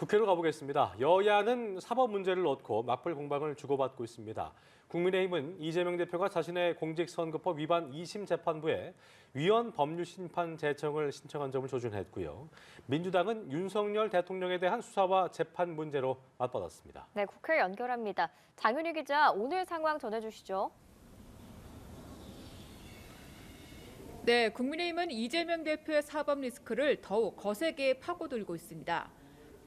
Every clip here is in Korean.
국회로 가보겠습니다. 여야는 사법 문제를 놓고 맞불 공방을 주고받고 있습니다. 국민의힘은 이재명 대표가 자신의 공직선거법 위반 2심 재판부에 위헌 법률 심판 제청을 신청한 점을 조준했고요. 민주당은 윤석열 대통령에 대한 수사와 재판 문제로 맞받았습니다. 네, 국회 연결합니다. 장윤희 기자, 오늘 상황 전해주시죠. 네, 국민의힘은 이재명 대표의 사법 리스크를 더욱 거세게 파고들고 있습니다.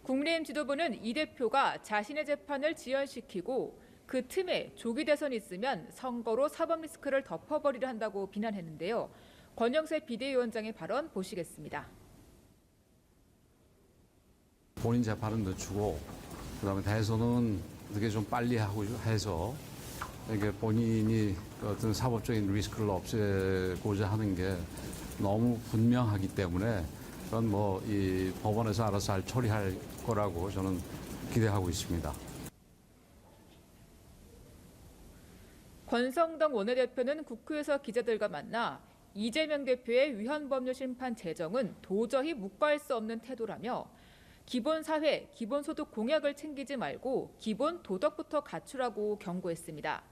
국민의힘 지도부는 이 대표가 자신의 재판을 지연시키고 그 틈에 조기 대선이 있으면 선거로 사법 리스크를 덮어버리려 한다고 비난했는데요. 권영세 비대위원장의 발언 보시겠습니다. 본인 재판은 늦추고 그다음에 대선은 어떻게 좀 빨리 하고 해서 이게 본인이 어떤 사법적인 리스크를 없애고자 하는 게 너무 분명하기 때문에 그건 뭐 이 법원에서 알아서 잘 처리할 거라고 저는 기대하고 있습니다. 권성동 원내대표는 국회에서 기자들과 만나 이재명 대표의 위헌 법률 심판 제정은 도저히 묵과할 수 없는 태도라며 기본사회, 기본소득 공약을 챙기지 말고 기본 도덕부터 갖추라고 경고했습니다.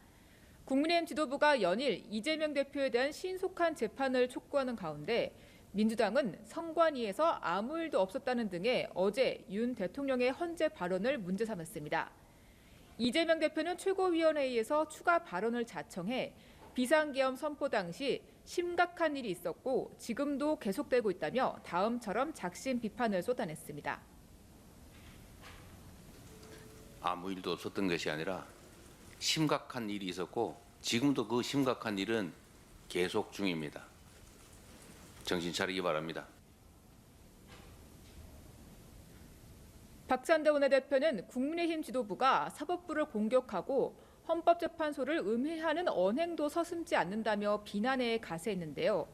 국민의힘 지도부가 연일 이재명 대표에 대한 신속한 재판을 촉구하는 가운데 민주당은 선관위에서 아무 일도 없었다는 등의 어제 윤 대통령의 헌재 발언을 문제 삼았습니다. 이재명 대표는 최고위원회의에서 추가 발언을 자청해 비상계엄 선포 당시 심각한 일이 있었고 지금도 계속되고 있다며 다음처럼 작심 비판을 쏟아냈습니다. 아무 일도 없었던 것이 아니라 심각한 일이 있었고 지금도 그 심각한 일은 계속 중입니다. 정신 차리기 바랍니다. 박찬대 원내대표는 국민의힘 지도부가 사법부를 공격하고 헌법재판소를 음해하는 언행도 서슴지 않는다며 비난에 가세했는데요.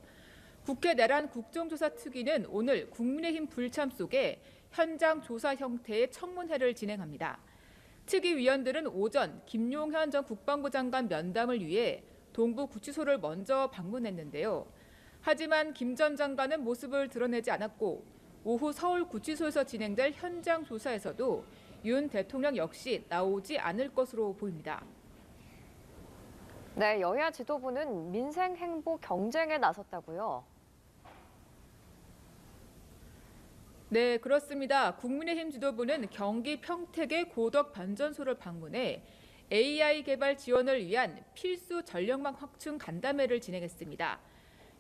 국회 내란 국정조사특위는 오늘 국민의힘 불참 속에 현장 조사 형태의 청문회를 진행합니다. 특위 위원들은 오전 김용현 전 국방부 장관 면담을 위해 동부구치소를 먼저 방문했는데요. 하지만 김 전 장관은 모습을 드러내지 않았고 오후 서울구치소에서 진행될 현장 조사에서도 윤 대통령 역시 나오지 않을 것으로 보입니다. 네, 여야 지도부는 민생 행보 경쟁에 나섰다고요. 네, 그렇습니다. 국민의힘 지도부는 경기 평택의 고덕 변전소를 방문해 AI 개발 지원을 위한 필수 전력망 확충 간담회를 진행했습니다.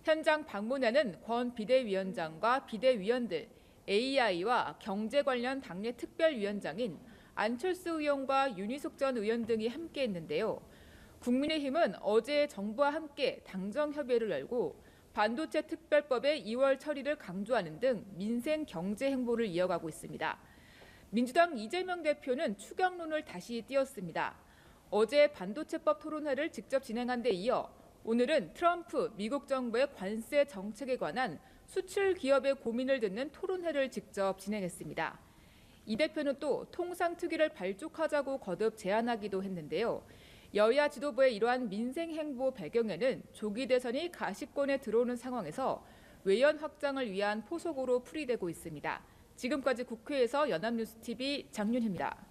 현장 방문에는 권 비대위원장과 비대위원들, AI와 경제 관련 당내 특별위원장인 안철수 의원과 윤희숙 전 의원 등이 함께했는데요. 국민의힘은 어제 정부와 함께 당정협의회를 열고 반도체 특별법의 2월 처리를 강조하는 등 민생 경제 행보를 이어가고 있습니다. 민주당 이재명 대표는 추경론을 다시 띄웠습니다. 어제 반도체법 토론회를 직접 진행한 데 이어 오늘은 트럼프 미국 정부의 관세 정책에 관한 수출 기업의 고민을 듣는 토론회를 직접 진행했습니다. 이 대표는 또 통상특위를 발족하자고 거듭 제안하기도 했는데요. 여야 지도부의 이러한 민생 행보 배경에는 조기 대선이 가시권에 들어오는 상황에서 외연 확장을 위한 포석으로 풀이되고 있습니다. 지금까지 국회에서 연합뉴스TV 장윤희입니다.